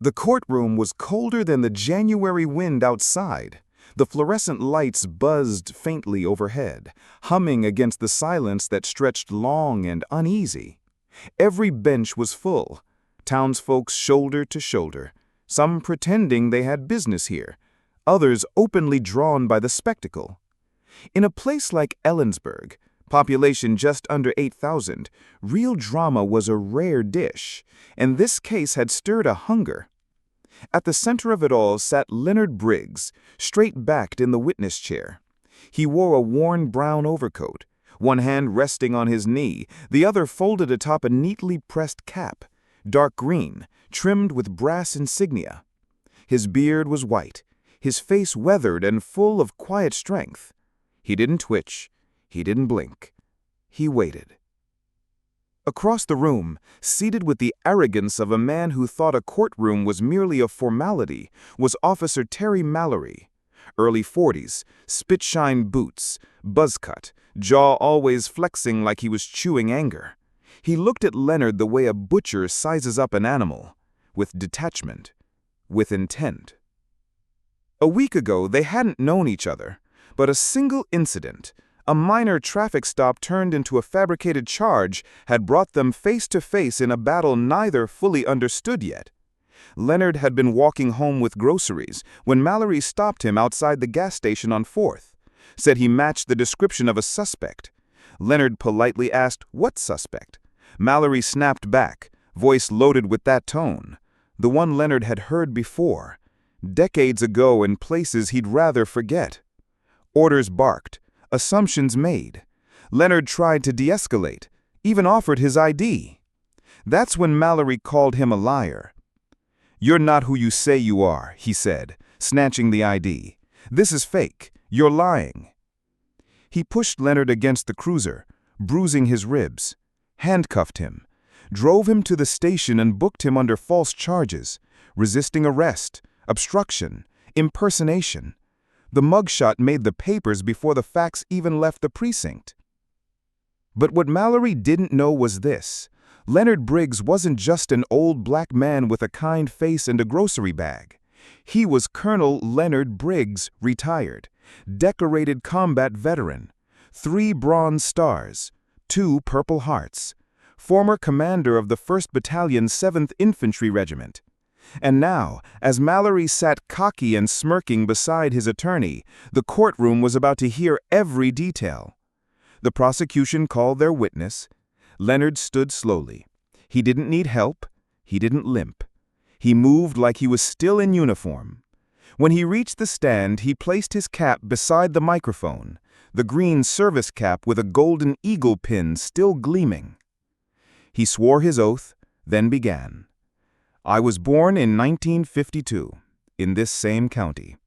The courtroom was colder than the January wind outside. The fluorescent lights buzzed faintly overhead, humming against the silence that stretched long and uneasy. Every bench was full, townsfolk shoulder to shoulder, some pretending they had business here, others openly drawn by the spectacle. In a place like Ellensburg, population just under 8,000, real drama was a rare dish, and this case had stirred a hunger. At the center of it all sat Leonard Briggs, straight-backed in the witness chair. He wore a worn brown overcoat, one hand resting on his knee, the other folded atop a neatly pressed cap, dark green, trimmed with brass insignia. His beard was white, his face weathered and full of quiet strength. He didn't twitch, he didn't blink. He waited. Across the room, seated with the arrogance of a man who thought a courtroom was merely a formality, was Officer Terry Mallory. Early 40s, spit-shine boots, buzz cut, jaw always flexing like he was chewing anger. He looked at Leonard the way a butcher sizes up an animal, with detachment, with intent. A week ago, they hadn't known each other, but a single incident, a minor traffic stop turned into a fabricated charge, had brought them face to face in a battle neither fully understood yet. Leonard had been walking home with groceries when Mallory stopped him outside the gas station on 4th, said he matched the description of a suspect. Leonard politely asked, "What suspect?" Mallory snapped back, voice loaded with that tone, the one Leonard had heard before, decades ago in places he'd rather forget. Orders barked, assumptions made. Leonard tried to de-escalate, even offered his ID. That's when Mallory called him a liar. "You're not who you say you are," he said, snatching the ID. "This is fake. You're lying." He pushed Leonard against the cruiser, bruising his ribs, handcuffed him, drove him to the station and booked him under false charges, resisting arrest, obstruction, impersonation. The mugshot made the papers before the facts even left the precinct. But what Mallory didn't know was this. Leonard Briggs wasn't just an old black man with a kind face and a grocery bag. He was Colonel Leonard Briggs, retired, decorated combat veteran, 3 Bronze Stars, 2 Purple Hearts, former commander of the 1st Battalion 7th Infantry Regiment. And now, as Mallory sat cocky and smirking beside his attorney, the courtroom was about to hear every detail. The prosecution called their witness. Leonard stood slowly. He didn't need help. He didn't limp. He moved like he was still in uniform. When he reached the stand, he placed his cap beside the microphone, the green service cap with a golden eagle pin still gleaming. He swore his oath, then began. "I was born in 1952, in this same county.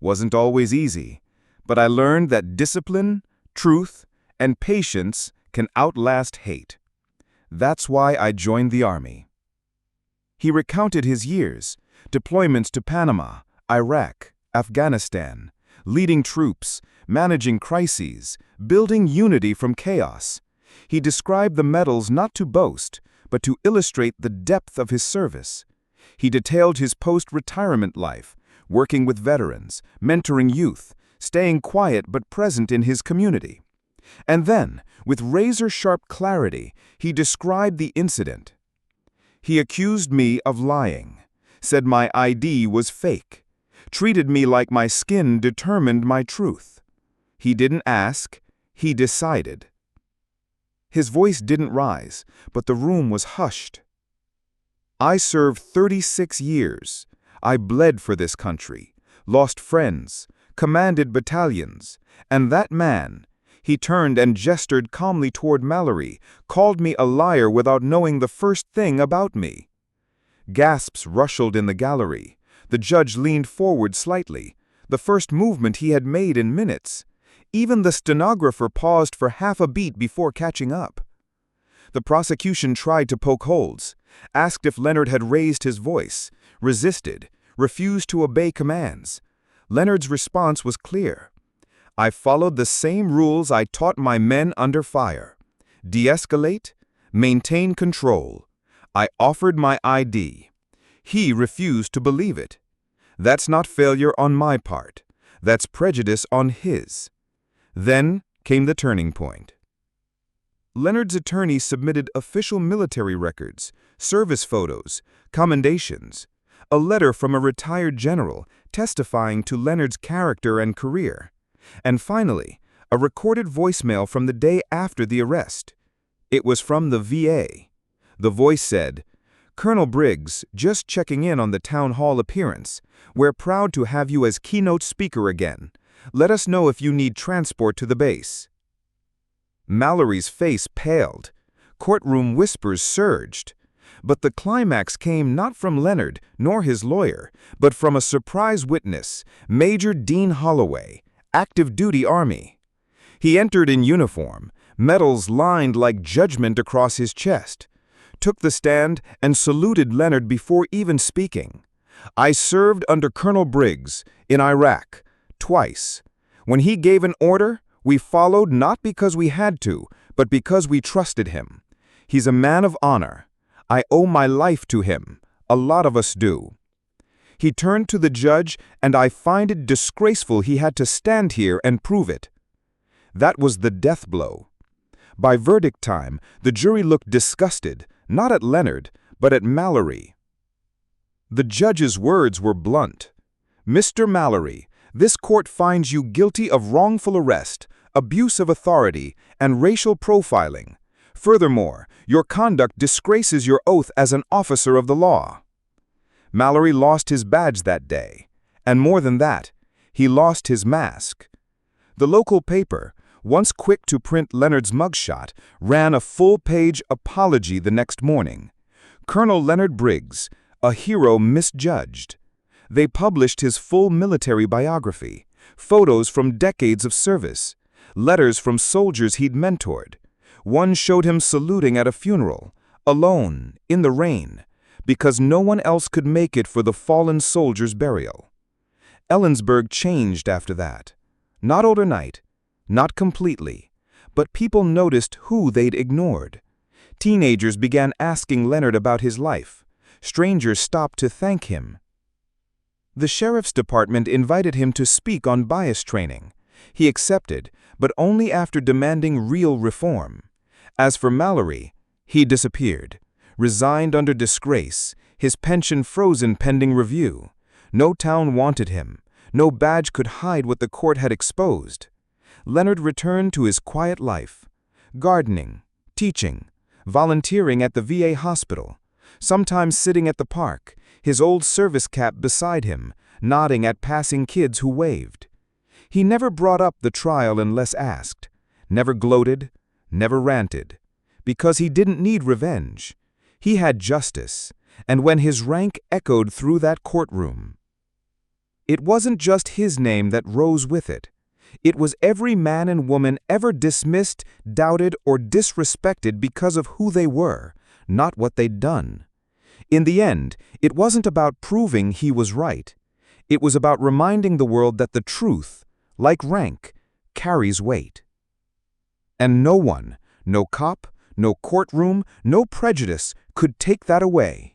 Wasn't always easy, but I learned that discipline, truth, and patience can outlast hate. That's why I joined the Army." He recounted his years, deployments to Panama, Iraq, Afghanistan, leading troops, managing crises, building unity from chaos. He described the medals not to boast, but to illustrate the depth of his service. He detailed his post-retirement life, working with veterans, mentoring youth, staying quiet but present in his community. And then, with razor-sharp clarity, he described the incident. "He accused me of lying, said my ID was fake, treated me like my skin determined my truth. He didn't ask, he decided." His voice didn't rise, but the room was hushed. "I served 36 years. I bled for this country, lost friends, commanded battalions, and that man," he turned and gestured calmly toward Mallory, "called me a liar without knowing the first thing about me." Gasps rustled in the gallery. The judge leaned forward slightly, the first movement he had made in minutes. Even the stenographer paused for half a beat before catching up. The prosecution tried to poke holes, asked if Leonard had raised his voice, resisted, refused to obey commands. Leonard's response was clear. "I followed the same rules I taught my men under fire. De-escalate, maintain control. I offered my ID. He refused to believe it. That's not failure on my part. That's prejudice on his. Then came the turning point. Leonard's attorney submitted official military records, service photos, commendations, a letter from a retired general testifying to Leonard's character and career, and finally, a recorded voicemail from the day after the arrest. It was from the VA. The voice said, "Colonel Briggs, just checking in on the town hall appearance. We're proud to have you as keynote speaker again. Let us know if you need transport to the base." Mallory's face paled. Courtroom whispers surged. But the climax came not from Leonard nor his lawyer, but from a surprise witness, Major Dean Holloway, active duty Army. He entered in uniform, medals lined like judgment across his chest, took the stand and saluted Leonard before even speaking. "I served under Colonel Briggs in Iraq, twice. When he gave an order, we followed not because we had to, but because we trusted him. He's a man of honor. I owe my life to him. A lot of us do." He turned to the judge, and I find it disgraceful he had to stand here and prove it. That was the death blow. By verdict time, the jury looked disgusted, not at Leonard, but at Mallory. The judge's words were blunt. "Mr. Mallory, this court finds you guilty of wrongful arrest, abuse of authority, and racial profiling. Furthermore, your conduct disgraces your oath as an officer of the law." Mallory lost his badge that day, and more than that, he lost his mask. The local paper, once quick to print Leonard's mugshot, ran a full-page apology the next morning. Colonel Leonard Briggs, a hero misjudged. They published his full military biography, photos from decades of service, letters from soldiers he'd mentored. One showed him saluting at a funeral, alone, in the rain, because no one else could make it for the fallen soldier's burial. Ellensburg changed after that. Not overnight, not completely, but people noticed who they'd ignored. Teenagers began asking Leonard about his life. Strangers stopped to thank him. The sheriff's department invited him to speak on bias training. He accepted, but only after demanding real reform. As for Mallory, he disappeared, resigned under disgrace, his pension frozen pending review. No town wanted him. No badge could hide what the court had exposed. Leonard returned to his quiet life, gardening, teaching, volunteering at the VA hospital, sometimes sitting at the park, his old service cap beside him, nodding at passing kids who waved. He never brought up the trial unless asked, never gloated, never ranted, because he didn't need revenge. He had justice, and when his rank echoed through that courtroom, it wasn't just his name that rose with it. It was every man and woman ever dismissed, doubted, or disrespected because of who they were, not what they'd done. In the end, it wasn't about proving he was right. It was about reminding the world that the truth, like rank, carries weight. And no one, no cop, no courtroom, no prejudice could take that away.